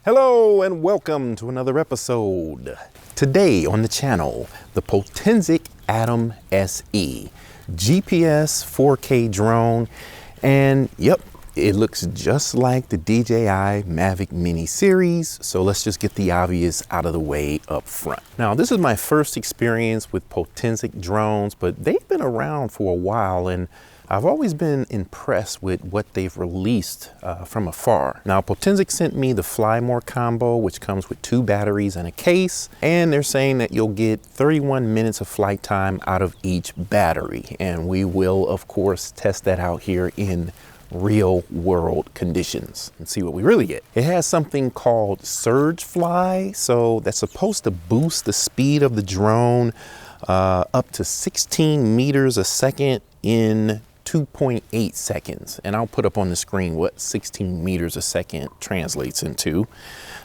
Hello and welcome to another episode. Today on the channel, the Potensic Atom SE GPS 4K drone, and yep, it looks just like the DJI Mavic Mini series, so let's just get the obvious out of the way up front. Now, this is my first experience with Potensic drones, but they've been around for a while and I've always been impressed with what they've released from afar. Now, Potensic sent me the Fly More combo, which comes with 2 batteries and a case, and they're saying that you'll get 31 minutes of flight time out of each battery, and we will, of course, test that out here in real world conditions and see what we really get. It has something called Surge Fly, so that's supposed to boost the speed of the drone up to 16 meters a second in 2.8 seconds. And I'll put up on the screen what 16 meters a second translates into.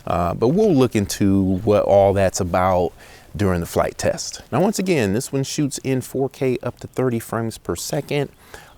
But we'll look into what all that's about during the flight test. Now, once again, this one shoots in 4K up to 30 frames per second.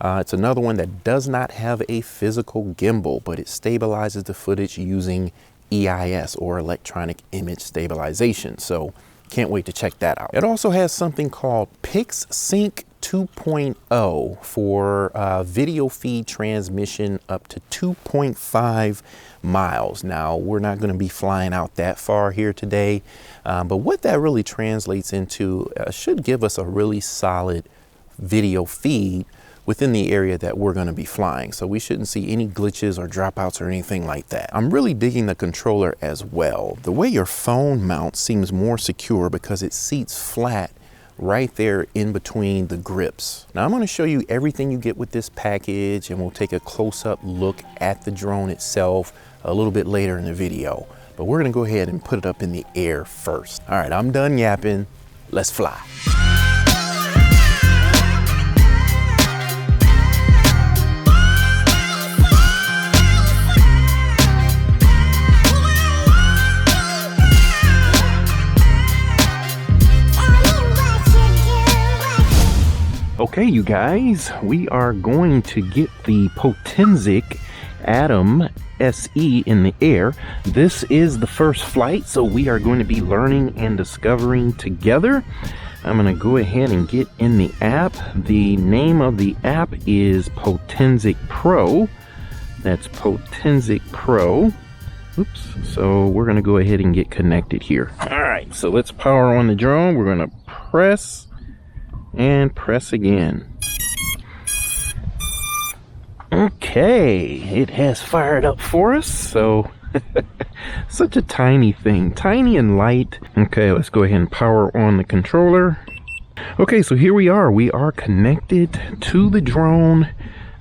It's another one that does not have a physical gimbal, but it stabilizes the footage using EIS, or electronic image stabilization. So can't wait to check that out. It also has something called PixSync 2.0 for video feed transmission up to 2.5 miles. Now, we're not going to be flying out that far here today, but what that really translates into should give us a really solid video feed within the area that we're going to be flying. So we shouldn't see any glitches or dropouts or anything like that. I'm really digging the controller as well. The way your phone mounts seems more secure because it seats flat right there in between the grips. Now, I'm going to show you everything you get with this package, and we'll take a close-up look at the drone itself a little bit later in the video. But we're going to go ahead and put it up in the air first. All right, I'm done yapping. Let's fly. Okay, you guys, we are going to get the Potensic Atom SE in the air. This is the first flight, so we are going to be learning and discovering together. I'm going to go ahead and get in the app. The name of the app is Potensic Pro. That's Potensic Pro. Oops. So we're going to go ahead and get connected here. All right, so let's power on the drone. We're going to press and press again. Okay, it has fired up for us. So such a tiny thing, tiny and light. Okay, let's go ahead and power on the controller. Okay, so here we are connected to the drone.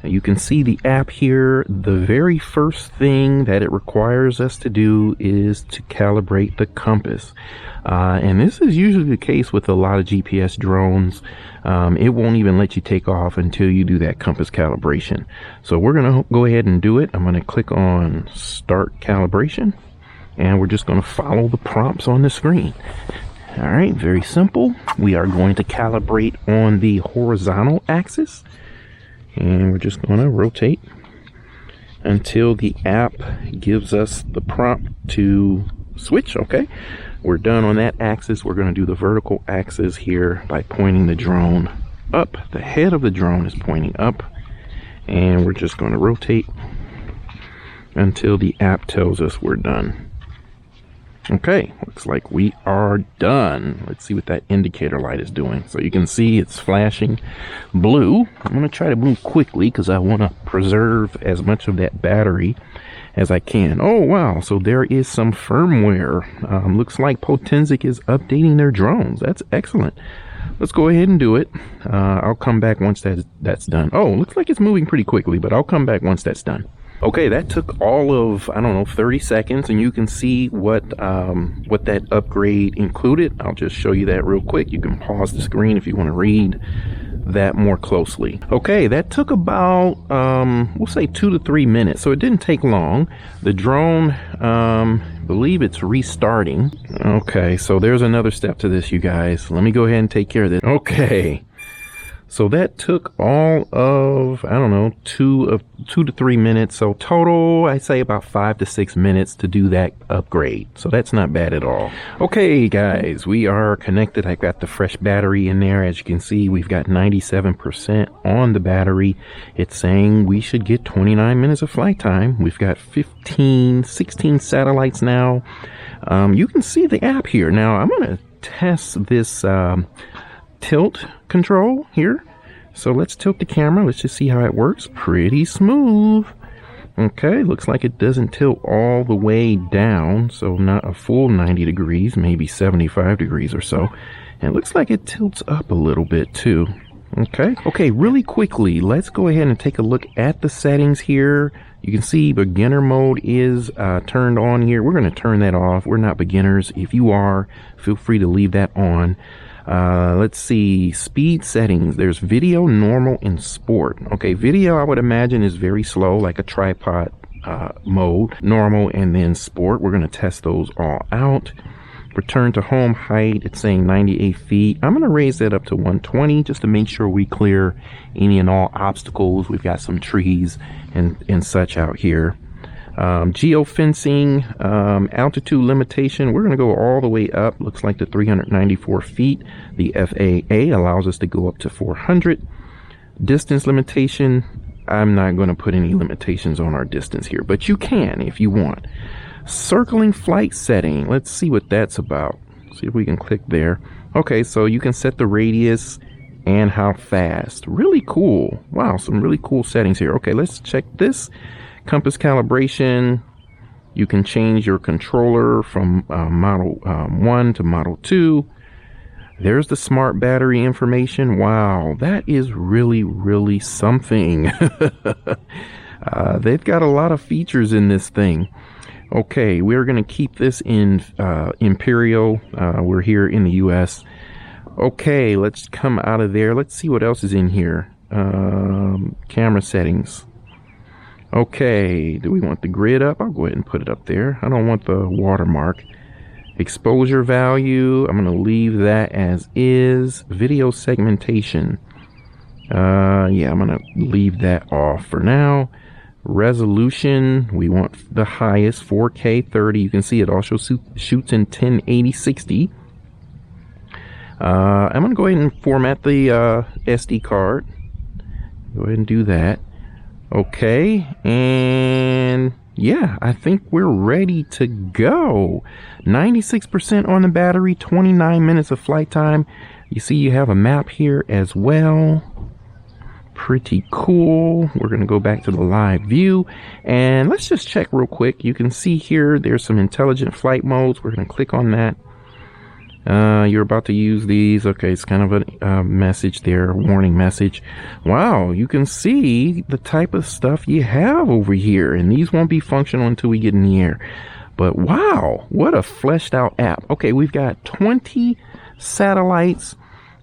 You can see the app here. The very first thing that it requires us to do is to calibrate the compass. And this is usually the case with a lot of GPS drones. It won't even let you take off until you do that compass calibration. So we're going to go ahead and do it. I'm going to click on Start Calibration, and we're just going to follow the prompts on the screen. All right, very simple. We are going to calibrate on the horizontal axis, and we're just going to rotate until the app gives us the prompt to switch. Okay, we're done on that axis. We're going to do the vertical axis here by pointing the drone up. The head of the drone is pointing up, and we're just going to rotate until the app tells us we're done. Okay, looks like we are done. Let's see what that indicator light is doing. So you can see it's flashing blue. I'm going to try to move quickly because I want to preserve as much of that battery as I can. Oh, wow. So there is some firmware. Looks like Potensic is updating their drones. That's excellent. Let's go ahead and do it. I'll come back once that's done. Oh, looks like it's moving pretty quickly, but I'll come back once that's done. Okay, that took all of, I don't know, 30 seconds, and you can see what that upgrade included. I'll just show you that real quick. You can pause the screen if you want to read that more closely. Okay, that took about, we'll say 2 to 3 minutes, so it didn't take long. The drone, I believe it's restarting. Okay, so there's another step to this, you guys. Let me go ahead and take care of this. Okay. So that took all of, I don't know, 2 to 3 minutes. So total, I'd say about 5 to 6 minutes to do that upgrade. So that's not bad at all. Okay, guys, we are connected. I got the fresh battery in there. As you can see, we've got 97% on the battery. It's saying we should get 29 minutes of flight time. We've got 16 satellites now. You can see the app here. Now, I'm going to test this tilt control here. So let's tilt the camera. Let's just see how it works. Pretty smooth. Okay, looks like it doesn't tilt all the way down, so not a full 90 degrees, maybe 75 degrees or so. And it looks like it tilts up a little bit too. Okay, really quickly, let's go ahead and take a look at the settings here. You can see beginner mode is turned on here. We're going to turn that off. We're not beginners. If you are, feel free to leave that on. Let's see, speed settings. There's video, normal, and sport. Okay, video I would imagine is very slow, like a tripod mode. Normal and then sport. We're going to test those all out. Return to home height, it's saying 98 feet. I'm going to raise that up to 120 just to make sure we clear any and all obstacles. We've got some trees and such out here. Geofencing, altitude limitation, we're going to go all the way up. Looks like to 394 feet. The FAA allows us to go up to 400. Distance limitation, I'm not going to put any limitations on our distance here, but you can if you want. Circling flight setting, let's see what that's about. See if we can click there. Okay, so you can set the radius and how fast. Really cool. Wow, some really cool settings here. Okay, let's check this. Compass calibration, you can change your controller from model 1 to model 2. There's the smart battery information. Wow, that is really something. They've got a lot of features in this thing. Okay, we're going to keep this in Imperial. We're here in the US. Okay, let's come out of there. Let's see what else is in here. Camera settings. Okay, do we want the grid up? I'll go ahead and put it up there. I don't want the watermark. Exposure value, I'm going to leave that as is. Video segmentation. Yeah, I'm going to leave that off for now. Resolution, we want the highest, 4K 30. You can see it also shoots in 1080 60. I'm going to go ahead and format the SD card. Go ahead and do that. Okay, and yeah, I think we're ready to go. 96% on the battery, 29 minutes of flight time. You see you have a map here as well. Pretty cool. We're going to go back to the live view and let's just check real quick. You can see here there's some intelligent flight modes. We're going to click on that. You're about to use these. Okay, it's kind of a message there, a warning message. Wow, you can see the type of stuff you have over here, and these won't be functional until we get in the air. But wow, what a fleshed out app. Okay, we've got 20 satellites.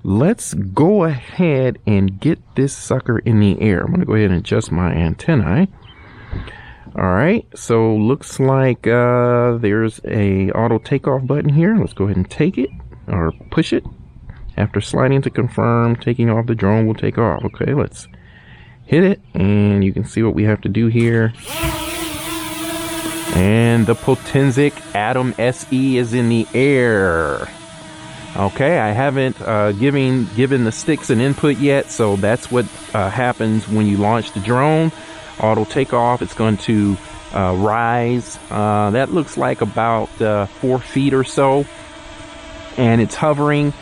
Let's go ahead and get this sucker in the air. I'm going to go ahead and adjust my antennae. All right, so looks like there's a auto takeoff button here. Let's go ahead and take it or push it. After sliding to confirm, taking off, the drone will take off. Okay, let's hit it and you can see what we have to do here. And the Potensic Atom SE is in the air. Okay, I haven't given the sticks an input yet, so that's what happens when you launch the drone. Auto takeoff, it's going to rise. That looks like about 4 feet or so, and it's hovering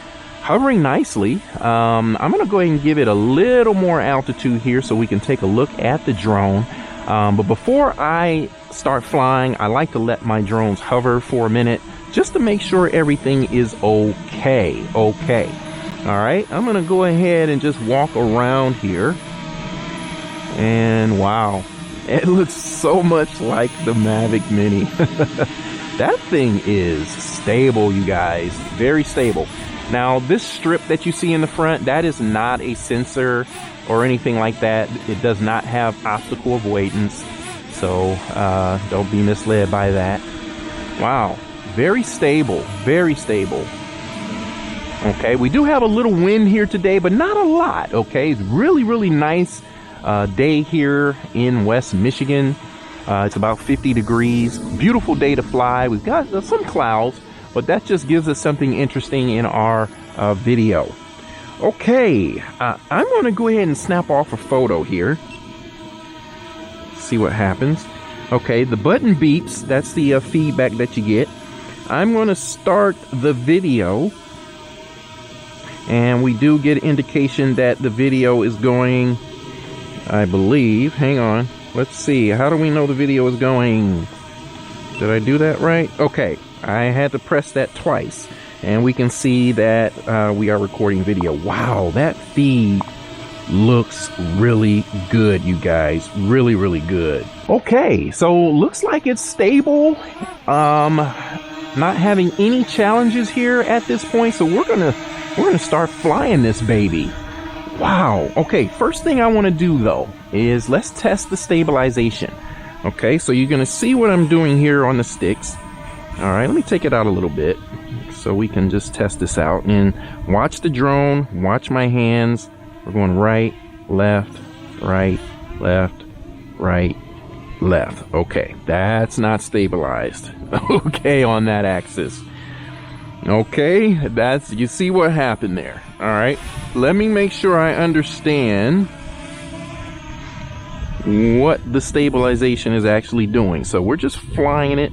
nicely. I'm going to go ahead and give it a little more altitude here so we can take a look at the drone. But before I start flying, I like to let my drones hover for a minute just to make sure everything is okay. All right, I'm going to go ahead and just walk around here. And wow, it looks so much like the Mavic Mini. That thing is stable, you guys, very stable. Now, this strip that you see in the front, that is not a sensor or anything like that. It does not have obstacle avoidance, so don't be misled by that. Wow, very stable, very stable. Okay, we do have a little wind here today, but not a lot. Okay, it's really nice day here in West Michigan. It's about 50 degrees. Beautiful day to fly. We've got some clouds, but that just gives us something interesting in our video. Okay, I'm going to go ahead and snap off a photo here. See what happens. Okay, the button beeps. That's the feedback that you get. I'm going to start the video. And we do get indication that the video is going, I believe. Hang on. Let's see. How do we know the video is going? Did I do that right? Okay. I had to press that twice. And we can see that we are recording video. Wow, that feed looks really good, you guys. Really good. Okay, so looks like it's stable. Not having any challenges here at this point. So we're gonna start flying this baby. Wow. Okay, first thing I want to do though is let's test the stabilization. Okay, so you're gonna see what I'm doing here on the sticks. All right, let me take it out a little bit so we can just test this out and watch the drone, watch my hands. We're going right, left, right, left, right, left. Okay, that's not stabilized. Okay, on that axis. Okay, that's, you see what happened there. All right, let me make sure I understand what the stabilization is actually doing. So we're just flying it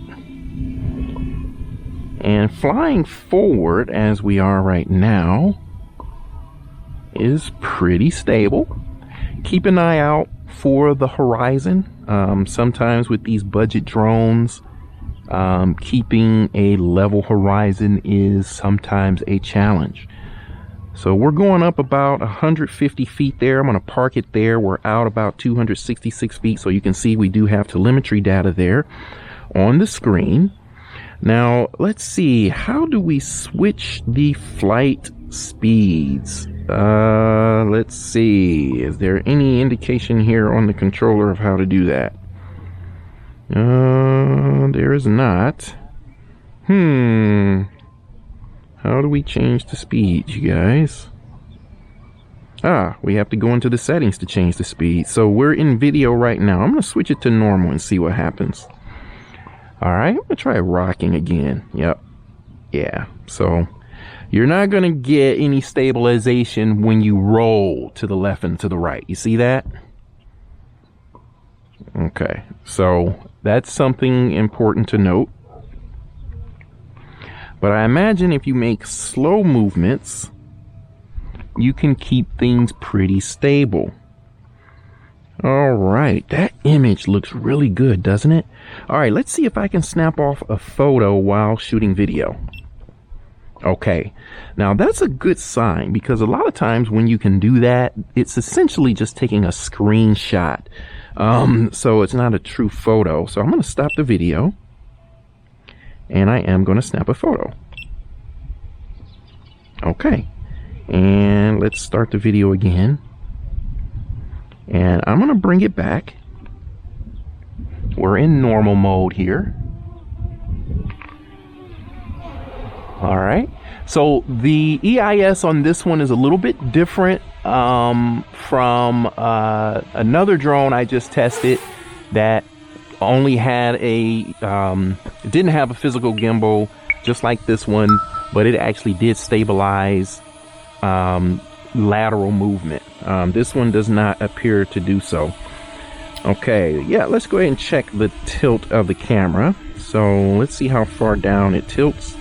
and flying forward as we are right now is pretty stable. Keep an eye out for the horizon. Sometimes with these budget drones, keeping a level horizon is sometimes a challenge. So we're going up about 150 feet there. I'm going to park it there. We're out about 266 feet. So you can see we do have telemetry data there on the screen. Now, let's see. How do we switch the flight speeds? Let's see. Is there any indication here on the controller of how to do that? There is not. How do we change the speeds, you guys? We have to go into the settings to change the speed. So we're in video right now. I'm going to switch it to normal and see what happens. All right, I'm going to try rocking again. Yep. Yeah. So you're not going to get any stabilization when you roll to the left and to the right. You see that? Okay. So that's something important to note. But I imagine if you make slow movements, you can keep things pretty stable. All right, that image looks really good, doesn't it? All right, let's see if I can snap off a photo while shooting video. Okay, now that's a good sign because a lot of times when you can do that, it's essentially just taking a screenshot. So it's not a true photo. So I'm going to stop the video and I am going to snap a photo. Okay, and let's start the video again. And I'm going to bring it back. We're in normal mode here. All right. So the EIS on this one is a little bit different from another drone I just tested that only had a, didn't have a physical gimbal just like this one, but it actually did stabilize lateral movement. This one does not appear to do so. Okay, yeah, let's go ahead and check the tilt of the camera. So let's see how far down it tilts.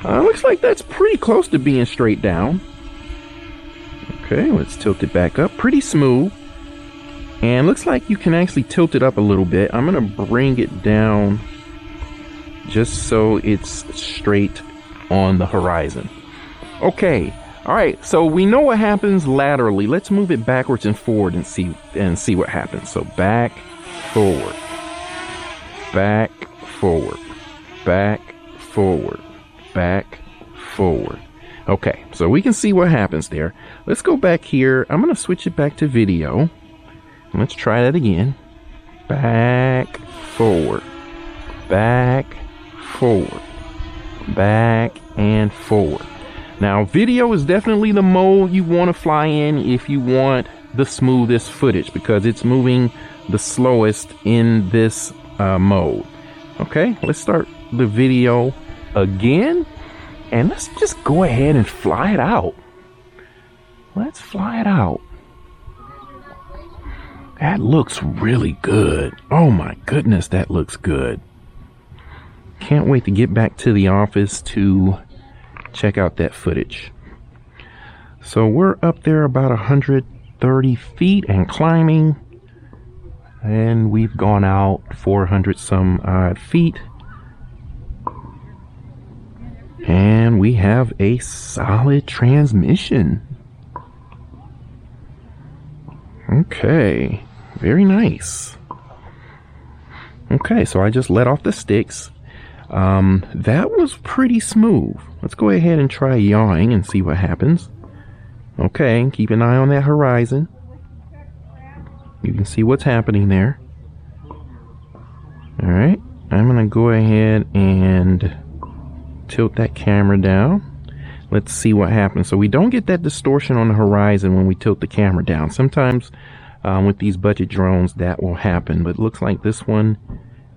Looks like that's pretty close to being straight down. Okay, let's tilt it back up. Pretty smooth. And looks like you can actually tilt it up a little bit. I'm going to bring it down just so it's straight on the horizon. Okay. All right, so we know what happens laterally. Let's move it backwards and forward and see what happens. So back, forward, back, forward, back, forward, back, forward. Okay, so we can see what happens there. Let's go back here. I'm going to switch it back to video. Let's try that again. Back, forward, back, forward, back, and forward. Now, video is definitely the mode you want to fly in if you want the smoothest footage, because it's moving the slowest in this mode. Okay, let's start the video again, and let's just go ahead and fly it out. Let's fly it out. That looks really good. Oh my goodness, that looks good. Can't wait to get back to the office to check out that footage. So we're up there about 130 feet and climbing, and we've gone out 400 some odd feet, and we have a solid transmission. Okay, very nice. Okay, so I just let off the sticks. That was pretty smooth. Let's go ahead and try yawing and see what happens. Okay, keep an eye on that horizon. You can see what's happening there. Alright, I'm gonna go ahead and tilt that camera down. Let's see what happens. So we don't get that distortion on the horizon when we tilt the camera down. Sometimes with these budget drones that will happen, but it looks like this one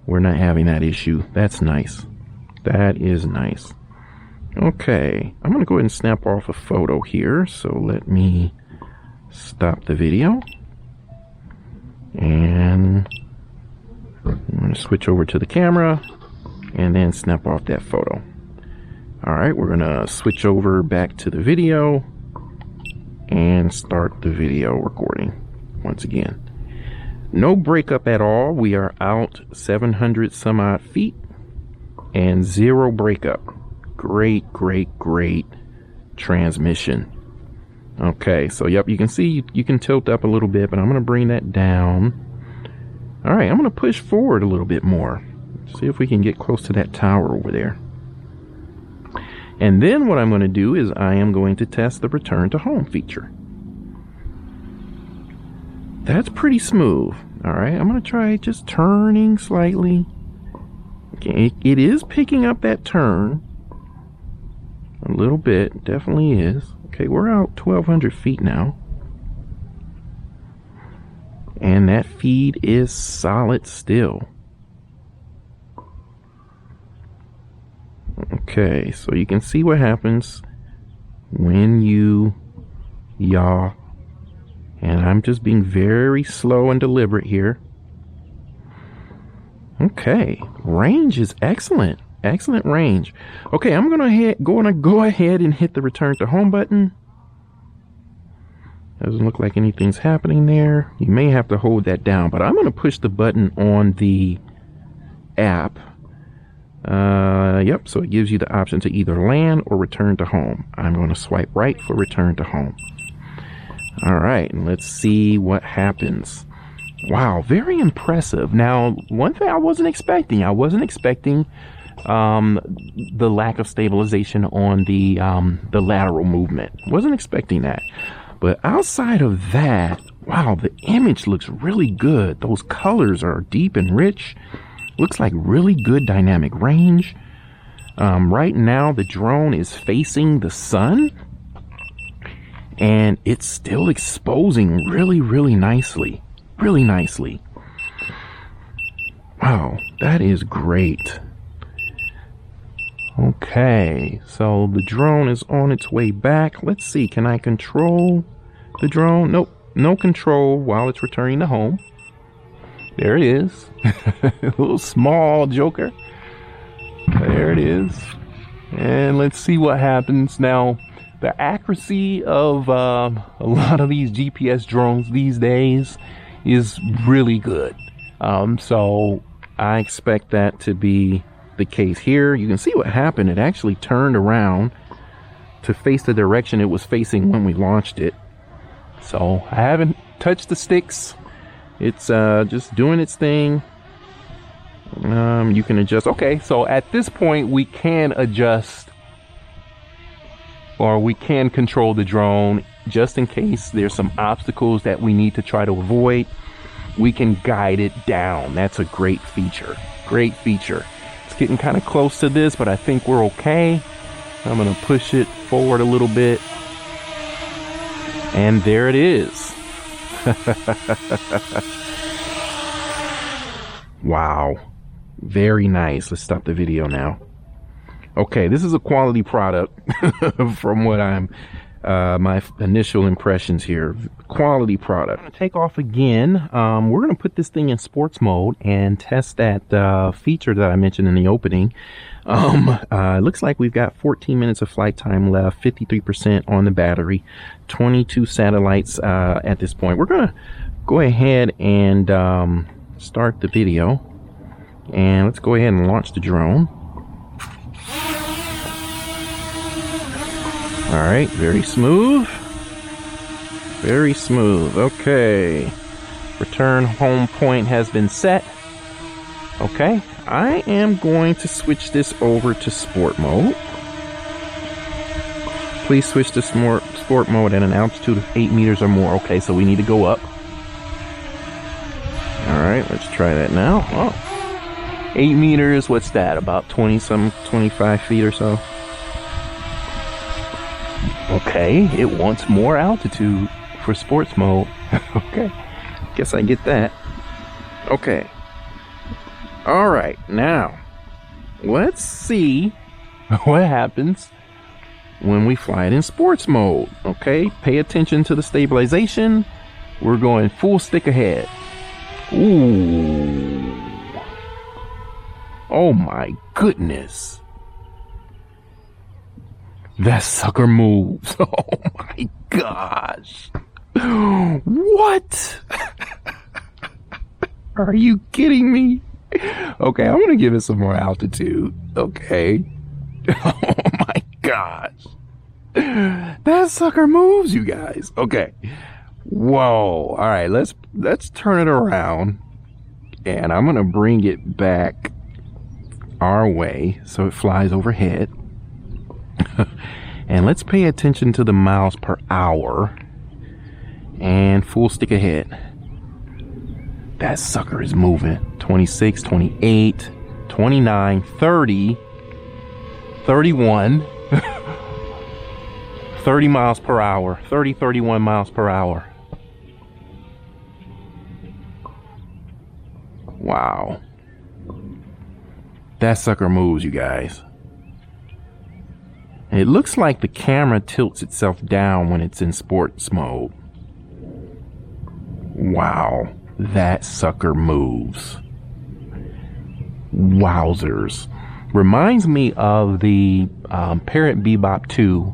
we're not having that issue. That's nice. That is nice. Okay, I'm gonna go ahead and snap off a photo here. So let me stop the video, and I'm gonna switch over to the camera and then snap off that photo. All right, we're gonna switch over back to the video and start the video recording once again. No breakup at all. We are out 700 some odd feet and 0 breakup. Great, great, great transmission. Okay, so yep, you can see you can tilt up a little bit, but I'm gonna bring that down. All right, I'm gonna push forward a little bit more. See if we can get close to that tower over there. And then what I'm going to do is I am going to test the return to home feature. That's pretty smooth. All right, I'm going to try just turning slightly. Okay, it is picking up that turn a little bit, definitely is. Okay, we're out 1,200 feet now. And that feed is solid still. Okay, so you can see what happens when you yaw, and I'm just being very slow and deliberate here. Okay, range is excellent. Excellent range. Okay, I'm gonna go ahead and hit the return to home button. Doesn't look like anything's happening there. You may have to hold that down, but I'm gonna push the button on the app. Yep, so it gives you the option to either land or return to home. I'm going to swipe right for return to home. All right, and let's see what happens. Wow, very impressive. Now, one thing I wasn't expecting the lack of stabilization on the lateral movement. Wasn't expecting that. But outside of that, wow, the image looks really good. Those colors are deep and rich. Looks like really good dynamic range. Right now the drone is facing the sun, and it's still exposing really nicely. Really nicely. Wow, that is great. Okay, so the drone is on its way back. Let's see, can I control the drone? Nope, no control while it's returning to home. There it is. A little small joker. There it is. And let's see what happens. Now, the accuracy of a lot of these GPS drones these days is really good. So I expect that to be the case here. You can see what happened. It actually turned around to face the direction it was facing when we launched it. So I haven't touched the sticks. It's just doing its thing. You can adjust. Okay, so at this point we can adjust, or we can control the drone just in case there's some obstacles that we need to try to avoid. We can guide it down. That's a great feature. Great feature. It's getting kind of close to this, but I think we're okay. I'm gonna push it forward a little bit. And there it is. Wow. Very nice. Let's stop the video now. Okay, this is a quality product from what I'm my initial impressions here. Quality product. I'm gonna take off again. We're gonna put this thing in sports mode and test that feature that I mentioned in the opening. It looks like we've got 14 minutes of flight time left, 53% on the battery, 22 satellites at this point. We're gonna go ahead and start the video, and let's go ahead and launch the drone. All right, very smooth. Very smooth. Okay. Return home point has been set. Okay. I am going to switch this over to sport mode. Please switch to sport mode at an altitude of 8 meters or more. Okay, so we need to go up. All right, let's try that now. Oh, 8 meters. What's that? About 25 feet or so. Okay, it wants more altitude for sports mode. Okay, guess I get that. Okay. All right, now let's see what happens when we fly it in sports mode. Okay, pay attention to the stabilization. We're going full stick ahead. Ooh. Oh my goodness. That sucker moves. Oh my gosh. What? Are you kidding me? Okay, I'm gonna give it some more altitude. Okay. Oh my gosh. That sucker moves, you guys. Okay. Whoa. All right, let's turn it around, and I'm gonna bring it back our way so it flies overhead. And let's pay attention to the miles per hour and full stick ahead. That sucker is moving. 26, 28, 29, 30, 31, 30 miles per hour, 30, 31 miles per hour. Wow. That sucker moves, you guys. It looks like the camera tilts itself down when it's in sports mode. Wow, that sucker moves. Wowzers. Reminds me of the Parrot Bebop 2.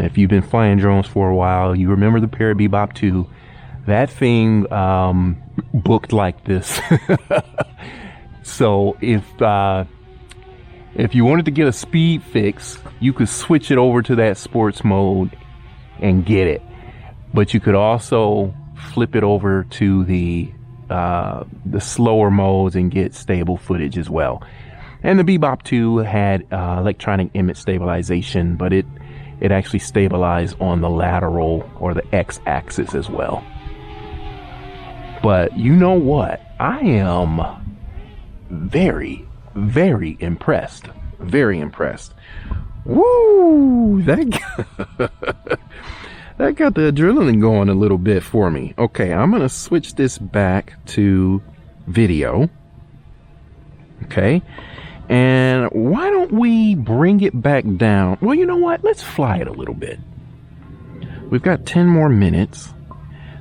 If you've been flying drones for a while, you remember the Parrot Bebop 2. That thing booked like this. So if you wanted to get a speed fix, you could switch it over to that sports mode and get it. But you could also flip it over to the slower modes and get stable footage as well. And the Bebop 2 had electronic image stabilization, but it actually stabilized on the lateral or the x-axis as well. But you know what? I am very, very impressed. Very impressed. Woo! That got the adrenaline going a little bit for me. Okay, I'm gonna switch this back to video. Okay, and why don't we bring it back down? Well, you know what? Let's fly it a little bit. We've got 10 more minutes.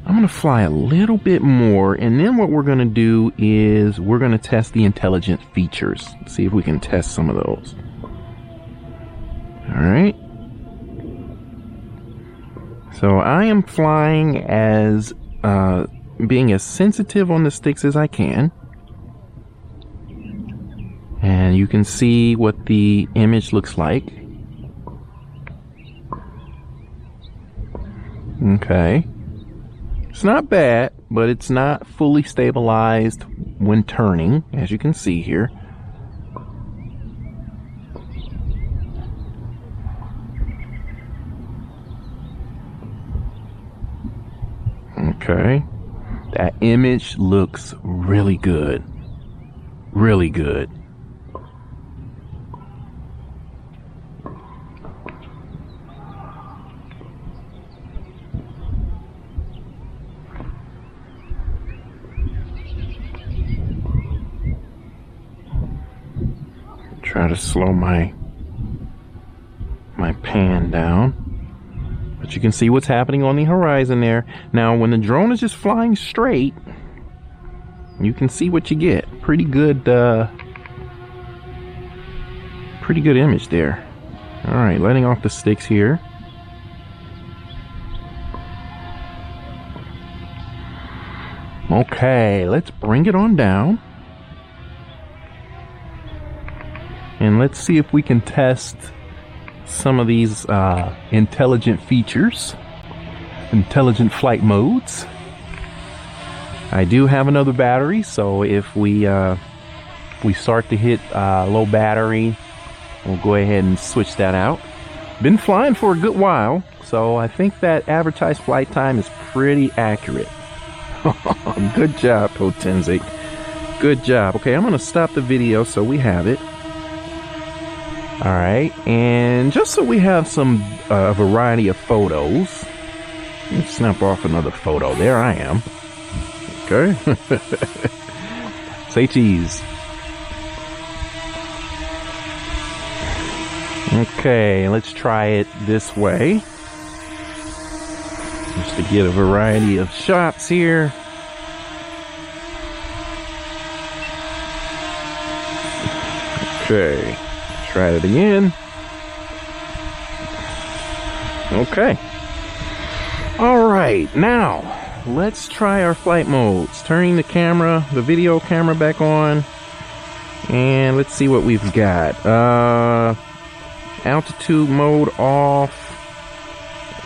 I'm gonna fly a little bit more, and then what we're gonna do is we're gonna test the intelligent features. See if we can test some of those. All right. So I am flying as being as sensitive on the sticks as I can. And you can see what the image looks like. Okay. It's not bad, but it's not fully stabilized when turning, as you can see here. Okay. That image looks really good. Really good. try to slow my pan down. But you can see what's happening on the horizon there. Now, when the drone is just flying straight, you can see what you get. Pretty good image there. All right, letting off the sticks here. Okay, let's bring it on down. And let's see if we can test some of these intelligent features, intelligent flight modes. I do have another battery, so if we start to hit low battery, we'll go ahead and switch that out. Been flying for a good while, so I think that advertised flight time is pretty accurate. Good job, Potensic. Good job. Okay, I'm gonna stop the video so we have it. All right, and just so we have some variety of photos, let's snap off another photo. There I am. Okay. Say cheese. Okay, let's try it this way. Just to get a variety of shots here. Okay. Try it again. Okay. All right, now let's try our flight modes. Turning the camera, the video camera back on, and let's see what we've got. Altitude mode off,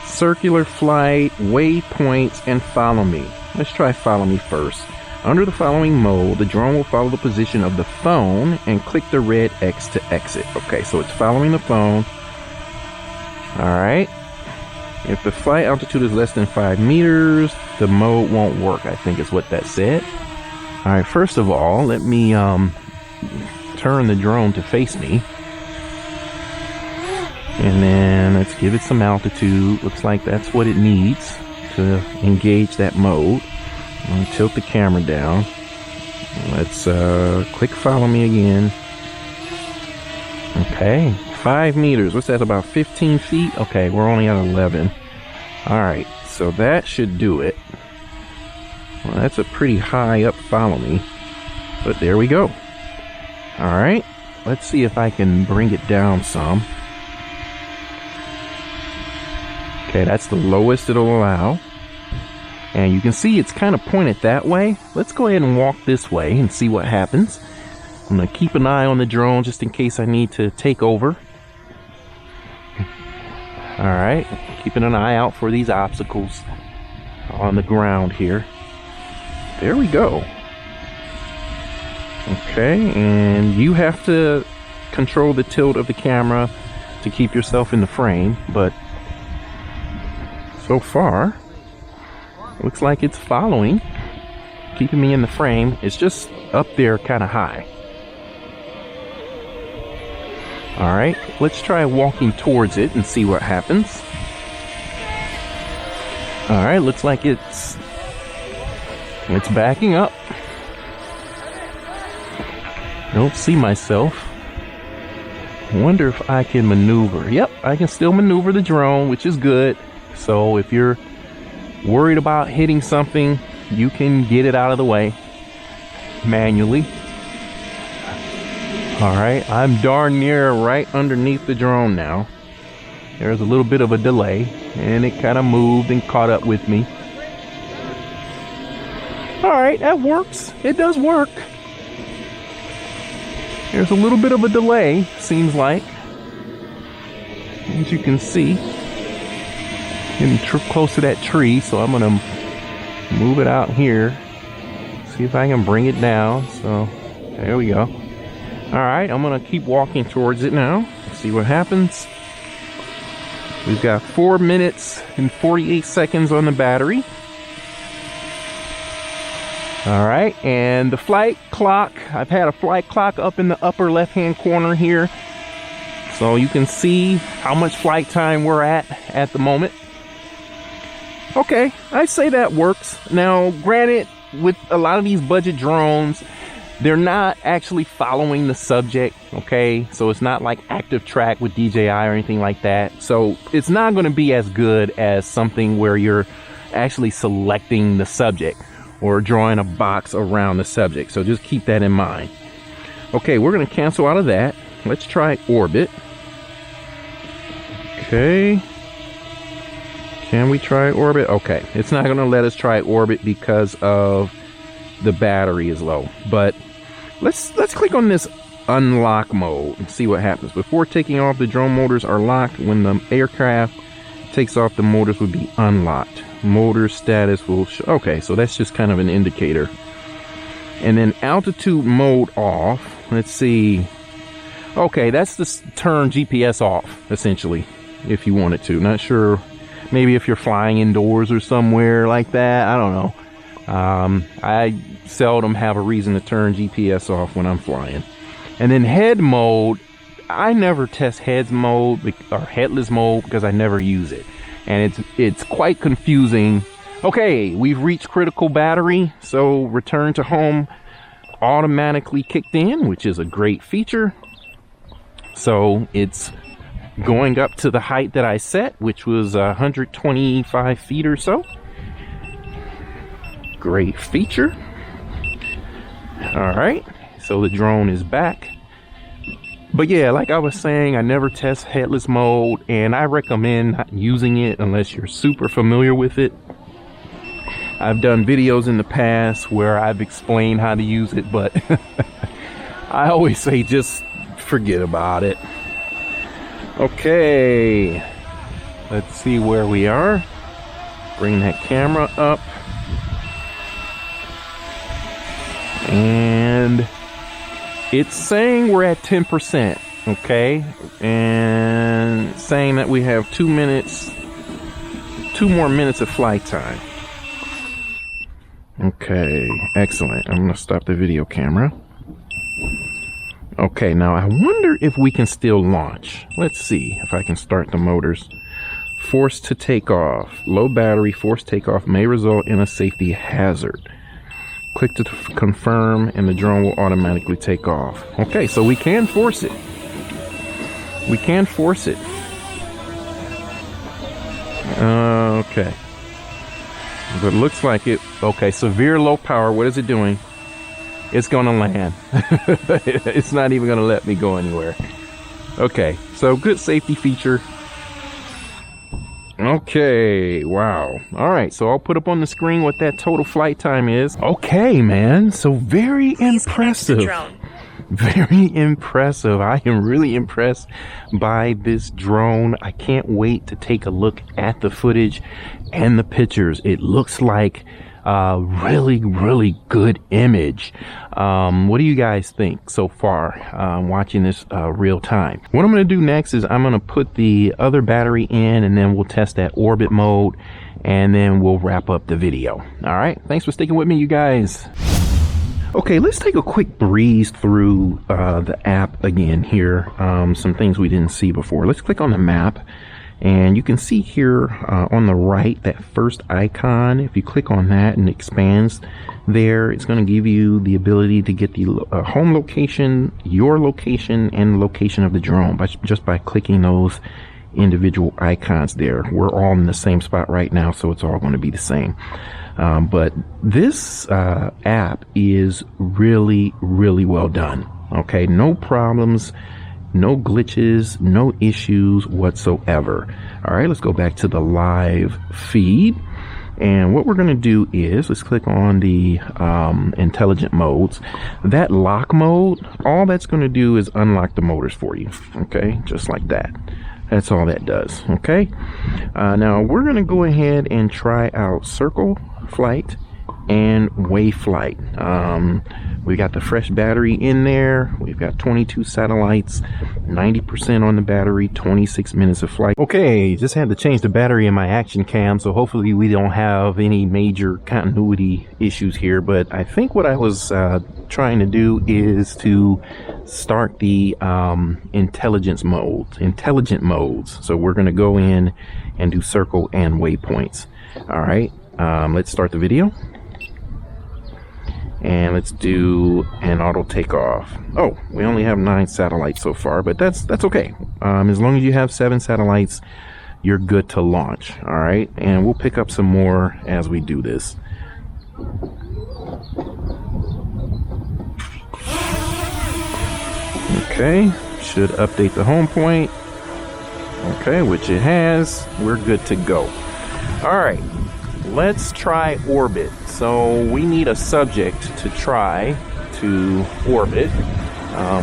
circular flight, waypoints, and follow me. Let's try follow me first. Under the following mode, the drone will follow the position of the phone and click the red X to exit. Okay, so it's following the phone. All right. If the flight altitude is less than 5 meters, the mode won't work, I think is what that said. All right, first of all, let me turn the drone to face me. And then let's give it some altitude. Looks like that's what it needs to engage that mode. I'm going to tilt the camera down. Let's click follow me again. Okay, 5 meters. What's that, about 15 feet? Okay, we're only at 11. All right, so that should do it. Well, that's a pretty high up follow me, but there we go. All right, let's see if I can bring it down some. Okay, that's the lowest it'll allow. And you can see it's kind of pointed that way. Let's go ahead and walk this way and see what happens. I'm going to keep an eye on the drone just in case I need to take over. All right, keeping an eye out for these obstacles on the ground here. There we go. Okay, and you have to control the tilt of the camera to keep yourself in the frame, but so far, looks like it's following, keeping me in the frame. It's just up there kind of high. All right, let's try walking towards it and see what happens. All right, looks like it's backing up. Don't see myself. Wonder if I can maneuver. Yep, I can still maneuver the drone, which is good. So if you're worried about hitting something, you can get it out of the way manually. All right, I'm darn near right underneath the drone now. There's a little bit of a delay, and it kind of moved and caught up with me. All right, that works. It does work. There's a little bit of a delay, seems like, as you can see. Getting close to that tree, so I'm gonna move it out here, see if I can bring it down. So there we go. All right, I'm gonna keep walking towards it now, see what happens. We've got 4 minutes and 48 seconds on the battery. All right, and the flight clock, I've had a flight clock up in the upper left hand corner here, so you can see how much flight time we're at the moment. Okay, I'd say that works. Now, granted, with a lot of these budget drones, they're not actually following the subject, okay? So it's not like active track with DJI or anything like that. So it's not going to be as good as something where you're actually selecting the subject or drawing a box around the subject. So just keep that in mind. Okay, we're going to cancel out of that. Let's try orbit. Okay. Can we try orbit? Okay, it's not going to let us try orbit because of the battery is low. But let's click on this unlock mode and see what happens. Before taking off, the drone motors are locked. When the aircraft takes off, the motors will be unlocked. Motor status will show. Okay, so that's just kind of an indicator. And then altitude mode off. Let's see. Okay, that's the turn GPS off, essentially, if you wanted to. Not sure. Maybe if you're flying indoors or somewhere like that. I don't know. I seldom have a reason to turn GPS off when I'm flying. And then head mode. I never test heads mode or headless mode because I never use it. And it's quite confusing. Okay, we've reached critical battery. So return to home automatically kicked in, which is a great feature. So it's going up to the height that I set, which was 125 feet or so. Great feature. All right, so the drone is back. But yeah, like I was saying, I never test headless mode, and I recommend not using it unless you're super familiar with it. I've done videos in the past where I've explained how to use it, but I always say just forget about it. Okay, let's see where we are. Bring that camera up. And it's saying we're at 10%, okay? And saying that we have 2 more minutes of flight time. Okay, excellent. I'm gonna stop the video camera. Okay, now I wonder if we can still launch. Let's see if I can start the motors. Forced to take off. Low battery, forced takeoff may result in a safety hazard. Click to confirm and the drone will automatically take off. Okay, so we can force it. We can force it. Okay. But it looks like it. Okay, severe low power. What is it doing? It's gonna land. It's not even gonna let me go anywhere. Okay, so good safety feature. Okay, wow. All right, so I'll put up on the screen what that total flight time is. Okay, man, so very impressive. Very impressive. I am really impressed by this drone. I can't wait to take a look at the footage and the pictures. It looks like really good image. What do you guys think so far watching this real time? What I'm going to do next is I'm going to put the other battery in, and then we'll test that orbit mode, and then we'll wrap up the video. All right, thanks for sticking with me, you guys. Okay, let's take a quick breeze through the app again here. Some things we didn't see before. Let's click on the map. And you can see here on the right, that first icon. If you click on that and it expands there, it's going to give you the ability to get the home location, your location, and the location of the drone just by clicking those individual icons there. We're all in the same spot right now, so it's all going to be the same. But this app is really well done. Okay, no problems. No glitches, no issues whatsoever. All right, let's go back to the live feed. And what we're going to do is let's click on the intelligent modes. That lock mode, all that's going to do is unlock the motors for you. Okay, just like that. That's all that does. Okay, now we're going to go ahead and try out circle flight and wave flight. We got the fresh battery in there. We've got 22 satellites, 90% on the battery, 26 minutes of flight. Okay, just had to change the battery in my action cam, so hopefully we don't have any major continuity issues here. But I think what I was trying to do is to start the intelligent modes. So we're going to go in and do circle and waypoints. All right, let's start the video. And let's do an auto takeoff. Oh, we only have 9 satellites so far, but that's okay. As long as you have 7 satellites, you're good to launch. All right, and we'll pick up some more as we do this. Okay, should update the home point. Okay, which it has. We're good to go. All right, let's try orbit. So we need a subject to try to orbit.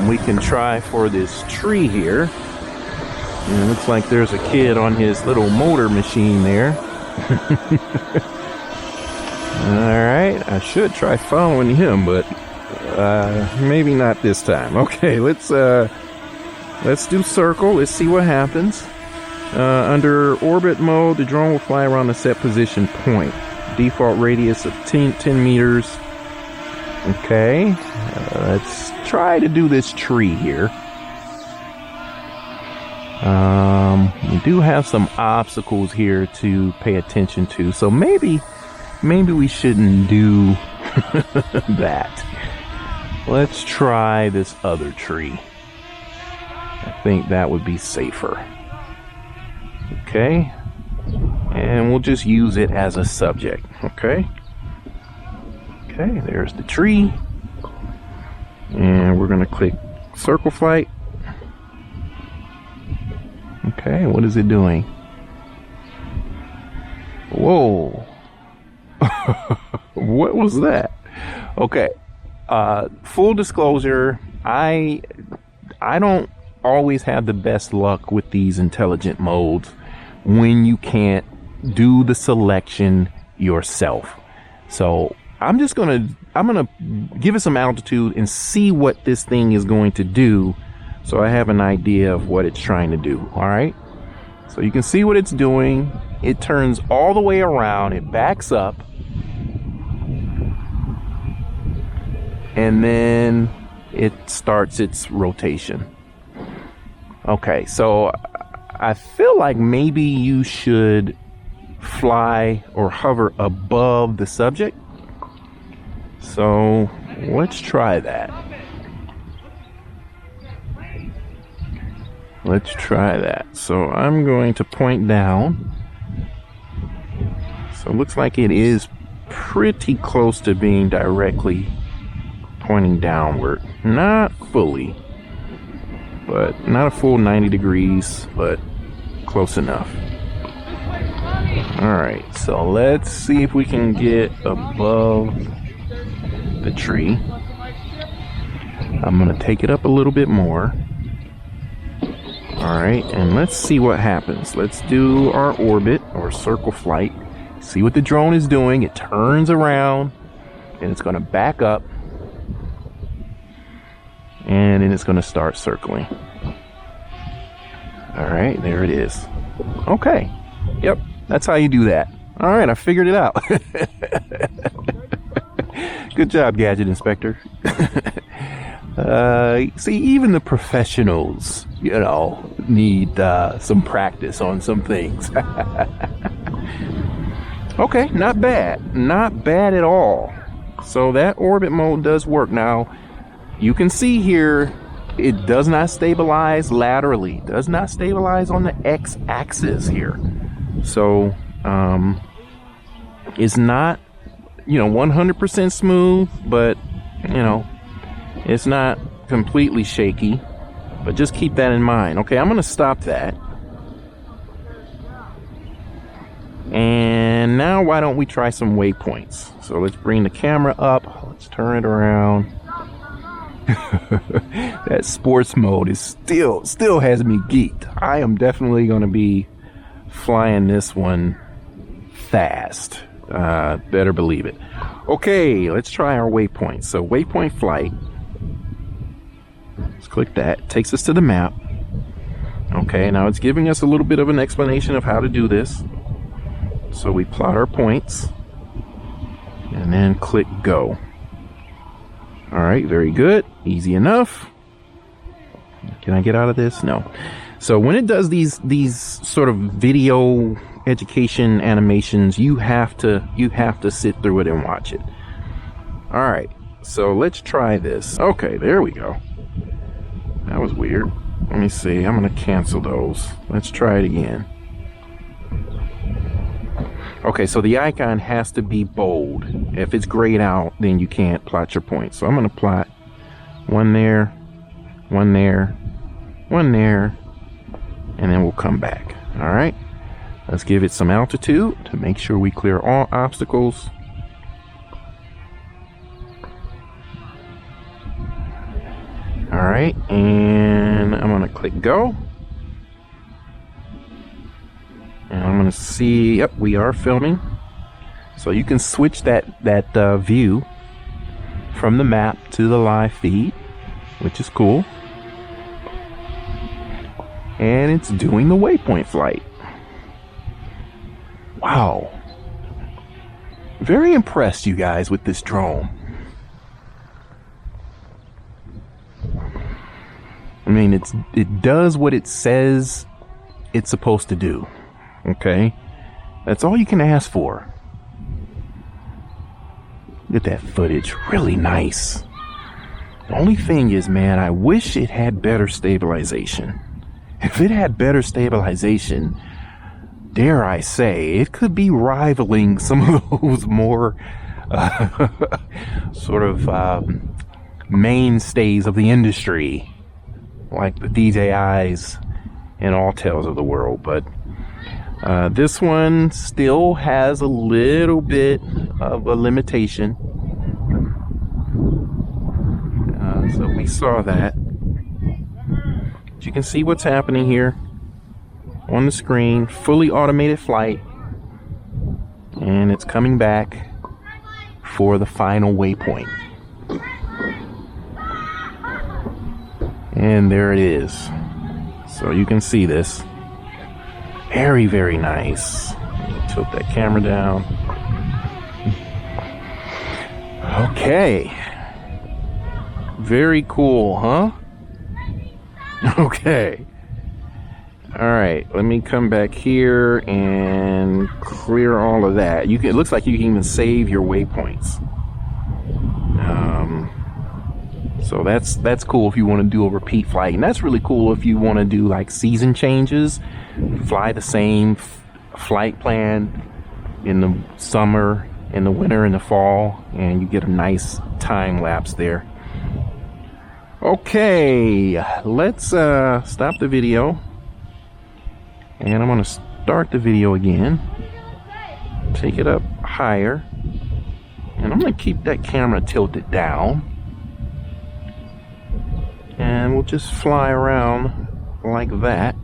We can try for this tree here. And it looks like there's a kid on his little motor machine there. All right, I should try following him, but maybe not this time. Okay, let's do circle. Let's see what happens. Under orbit mode, the drone will fly around the set position point. Default radius of 10 meters. Okay, let's try to do this tree here. We do have some obstacles here to pay attention to, so maybe we shouldn't do that. Let's try this other tree. I think that would be safer. Okay, and we'll just use it as a subject. Okay, there's the tree, and we're gonna click circle flight. Okay, what is it doing? Whoa. What was that? Okay, full disclosure, I don't always have the best luck with these intelligent modes when you can't do the selection yourself. So I'm gonna give it some altitude and see what this thing is going to do, so I have an idea of what it's trying to do. All right, so you can see what it's doing. It turns all the way around, it backs up, and then it starts its rotation. Okay, so I feel like maybe you should fly or hover above the subject. So let's try that. Let's try that. So I'm going to point down. So it looks like it is pretty close to being directly pointing downward. Not fully, but not a full 90 degrees, but close enough. All right, so let's see if we can get above the tree. I'm gonna take it up a little bit more. All right, and let's see what happens. Let's do our orbit or circle flight. See what the drone is doing. It turns around and it's gonna back up, and then it's gonna start circling. All right, there it is. Okay, yep, that's how you do that. All right, I figured it out. Good job, Gadget Inspector. See, even the professionals, you know, need some practice on some things. Okay, not bad. Not bad at all. So that orbit mode does work. Now, you can see here, it does not stabilize laterally. Does not stabilize on the x-axis here. So, it's not, you know, 100% smooth, but, you know, it's not completely shaky. But just keep that in mind. Okay, I'm going to stop that. And now why don't we try some waypoints? So let's bring the camera up. Let's turn it around. That sports mode is still has me geeked. I am definitely going to be flying this one fast. Better believe it. Okay, let's try our waypoint. So waypoint flight. Let's click that. Takes us to the map. Okay, now it's giving us a little bit of an explanation of how to do this. So we plot our points and then click go. All right, very good. Easy enough. Can I get out of this? No. So when it does these sort of video education animations, you have to sit through it and watch it. All right. so let's try this. Okay, there we go. That was weird. Let me see. I'm going to cancel those. Let's try it again. Okay, so the icon has to be bold. If it's grayed out, then you can't plot your points. So I'm going to plot one there, one there, one there, and then we'll come back. All right, let's give it some altitude to make sure we clear all obstacles. All right, and I'm going to click go. And I'm going to see, yep, we are filming. So you can switch that view from the map to the live feed, which is cool. And it's doing the waypoint flight. Wow. Very impressed, you guys, with this drone. I mean, it does what it says it's supposed to do. Okay, that's all you can ask for. Look at that footage, really nice. The only thing is, man, I wish it had better stabilization. If it had better stabilization, dare I say, it could be rivaling some of those more sort of mainstays of the industry, like the DJIs and Autels of the world. But this one still has a little bit of a limitation. So we saw that. But you can see what's happening here on the screen. Fully automated flight. And it's coming back for the final waypoint. And there it is. So you can see this. Very, very nice. Tilt that camera down. Okay. Very cool, huh? Okay. All right, let me come back here and clear all of that. You can, it looks like you can even save your waypoints. So that's cool if you want to do a repeat flight, and that's really cool if you want to do like season changes, fly the same flight plan in the summer, in the winter, in the fall, and you get a nice time lapse there. Okay, let's stop the video, and I'm going to start the video again. Take it up higher, and I'm going to keep that camera tilted down. And we'll just fly around like that.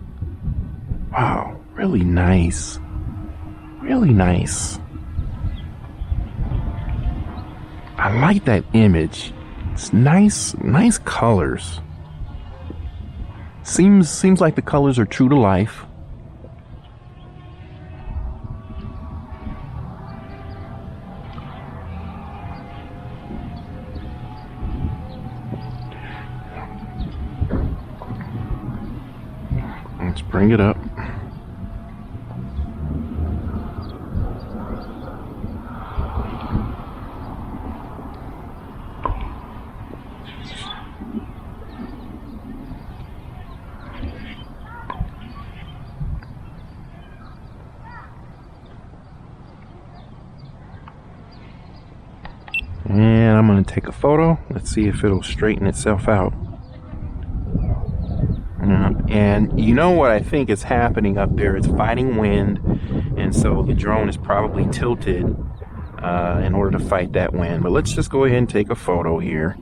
Wow, really nice. Really nice. I like that image. It's nice colors. Seems like the colors are true to life. Let's bring it up. And I'm going to take a photo. Let's see if it'll straighten itself out. And you know what I think is happening up there? It's fighting wind, and so the drone is probably tilted in order to fight that wind. But let's just go ahead and take a photo here.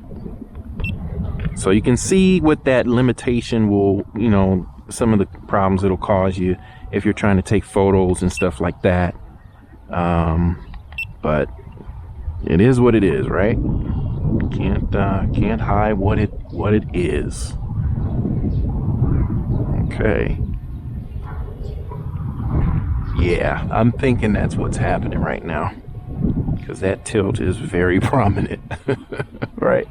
So you can see what that limitation will, you know, some of the problems it'll cause you if you're trying to take photos and stuff like that. But it is what it is, right? Can't hide what it is. Okay. Yeah, I'm thinking that's what's happening right now, because that tilt is very prominent. Right.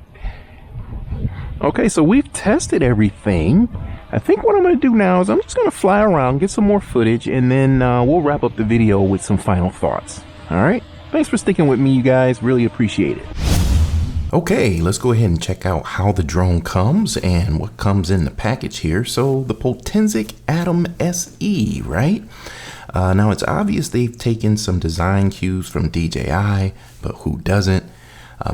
Okay, so we've tested everything. I think what I'm going to do now is I'm just going to fly around, get some more footage, and then we'll wrap up the video with some final thoughts. All right. Thanks for sticking with me, you guys. Really appreciate it. Okay, let's go ahead and check out how the drone comes and what comes in the package here. So the Potensic Atom SE, right? Now it's obvious they've taken some design cues from DJI, but who doesn't?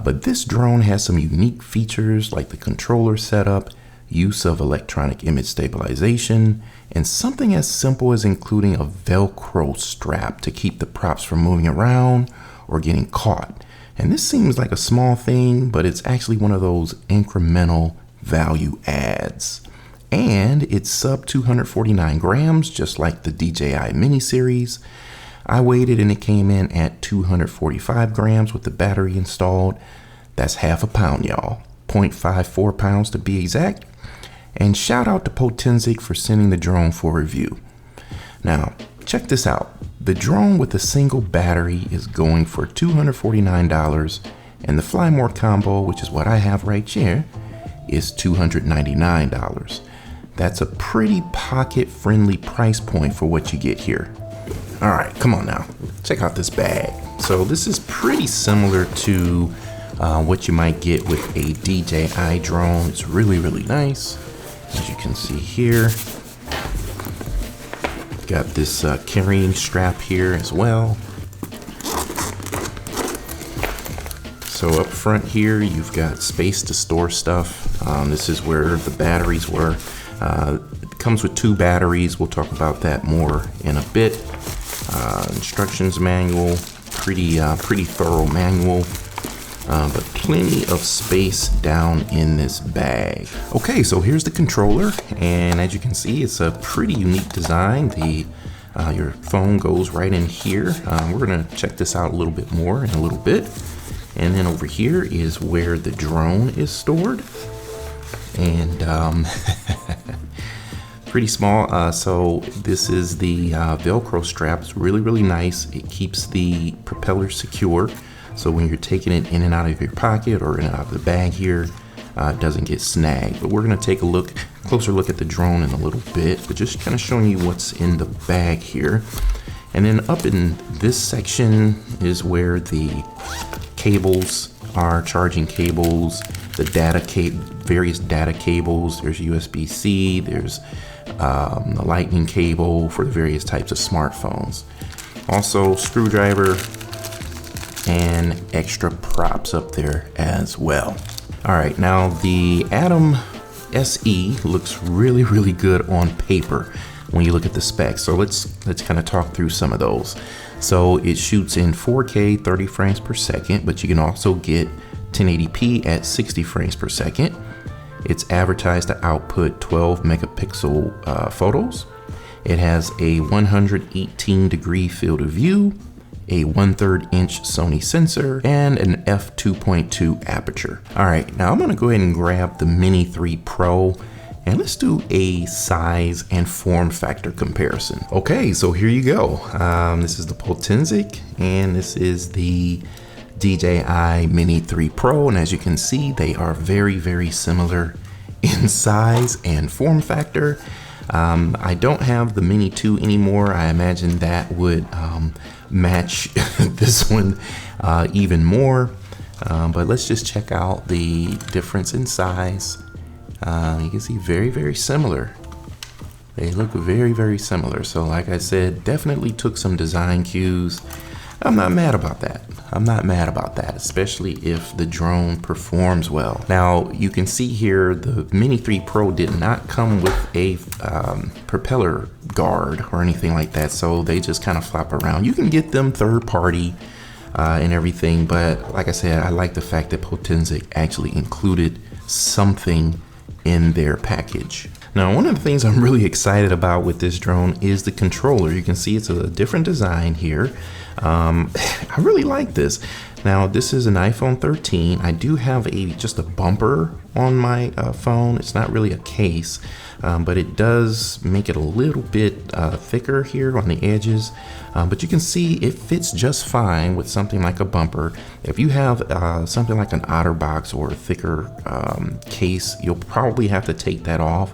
But this drone has some unique features like the controller setup, use of electronic image stabilization, and something as simple as including a Velcro strap to keep the props from moving around or getting caught. And this seems like a small thing, but it's actually one of those incremental value adds. And it's sub 249 grams, just like the DJI mini series. I weighed it and it came in at 245 grams with the battery installed. That's half a pound, y'all. 0.54 pounds to be exact. And shout out to Potensic for sending the drone for review. Now, check this out. The drone with a single battery is going for $249, and the Fly More combo, which is what I have right here, is $299. That's a pretty pocket-friendly price point for what you get here. All right, come on now, check out this bag. So this is pretty similar to what you might get with a DJI drone. It's really, really nice. As you can see here, got this carrying strap here as well. So up front here, you've got space to store stuff. This is where the batteries were. It comes with 2 batteries. We'll talk about that more in a bit. Instructions manual, pretty thorough manual. But plenty of space down in this bag. Okay, so here's the controller, and as you can see, it's a pretty unique design. Your phone goes right in here. We're gonna check this out a little bit more in a little bit. And then over here is where the drone is stored. And pretty small. So this is the Velcro strap. It's really, really nice. It keeps the propeller secure. So when you're taking it in and out of your pocket or in and out of the bag here, it doesn't get snagged. But we're gonna take a closer look at the drone in a little bit, but just kind of showing you what's in the bag here. And then up in this section is where the cables are, charging cables, the various data cables. There's USB-C, there's a lightning cable for the various types of smartphones. Also screwdriver, and extra props up there as well. All right, now the Atom SE looks really, really good on paper when you look at the specs. So let's kind of talk through some of those. So it shoots in 4K 30 frames per second, but you can also get 1080p at 60 frames per second. It's advertised to output 12 megapixel photos. It has a 118-degree field of view, a 1/3 inch Sony sensor, and an f2.2 aperture. All right, now I'm gonna go ahead and grab the Mini 3 Pro and let's do a size and form factor comparison. Okay, so here you go. This is the Potensic and this is the DJI Mini 3 Pro. And as you can see, they are very, very similar in size and form factor. I don't have the Mini 2 anymore. I imagine that would match this one even more. But let's just check out the difference in size. You can see very, very similar. They look very, very similar. So like I said, definitely took some design cues. I'm not mad about that. I'm not mad about that, especially if the drone performs well. Now you can see here the Mini 3 Pro did not come with a propeller guard or anything like that, so they just kind of flop around. You can get them third party and everything, but like I said, I like the fact that Potensic actually included something in their package. Now, one of the things I'm really excited about with this drone is the controller. You can see it's a different design here. I really like this. Now, this is an iPhone 13. I do have just a bumper on my phone. It's not really a case, but it does make it a little bit thicker here on the edges. But you can see it fits just fine with something like a bumper. If you have something like an OtterBox or a thicker case, you'll probably have to take that off.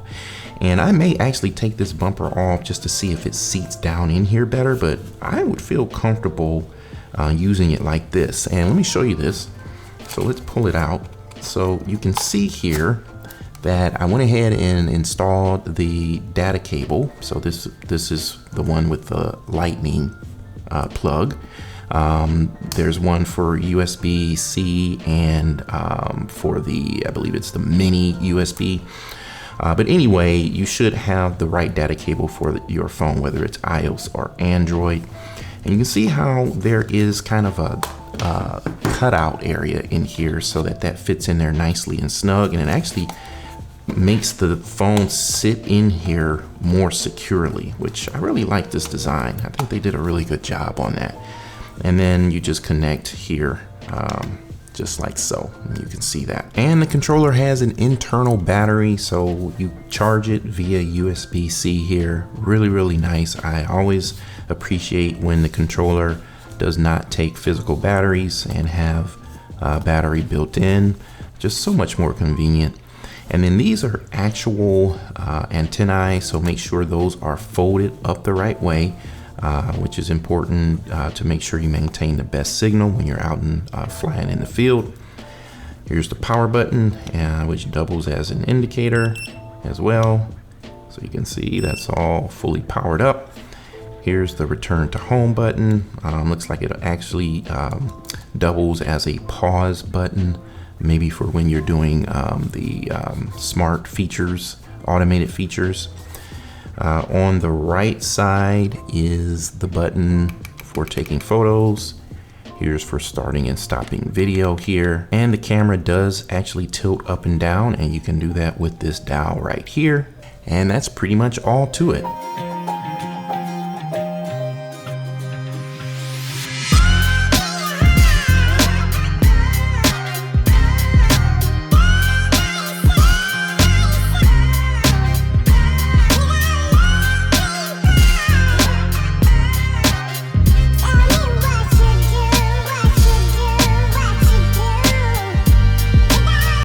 And I may actually take this bumper off just to see if it seats down in here better, but I would feel comfortable using it like this. And let me show you this. So let's pull it out. So you can see here that I went ahead and installed the data cable. So this is the one with the lightning plug. There's one for USB-C and for the, I believe it's the mini USB. But anyway, you should have the right data cable for your phone, whether it's iOS or Android. And you can see how there is kind of a cutout area in here so that fits in there nicely and snug, and it actually makes the phone sit in here more securely, which I really like this design. I think they did a really good job on that. And then you just connect here, just like so. You can see that. And the controller has an internal battery, so you charge it via USB-C here. Really, really nice. I always appreciate when the controller does not take physical batteries and have a battery built in. Just so much more convenient. And then these are actual antennae, so make sure those are folded up the right way, which is important to make sure you maintain the best signal when you're out and flying in the field. Here's the power button, which doubles as an indicator as well. So you can see that's all fully powered up. Here's the return to home button. Looks like it actually doubles as a pause button, maybe for when you're doing the smart features, automated features. On the right side is the button for taking photos. Here's for starting and stopping video here. And the camera does actually tilt up and down, and you can do that with this dial right here. And that's pretty much all to it.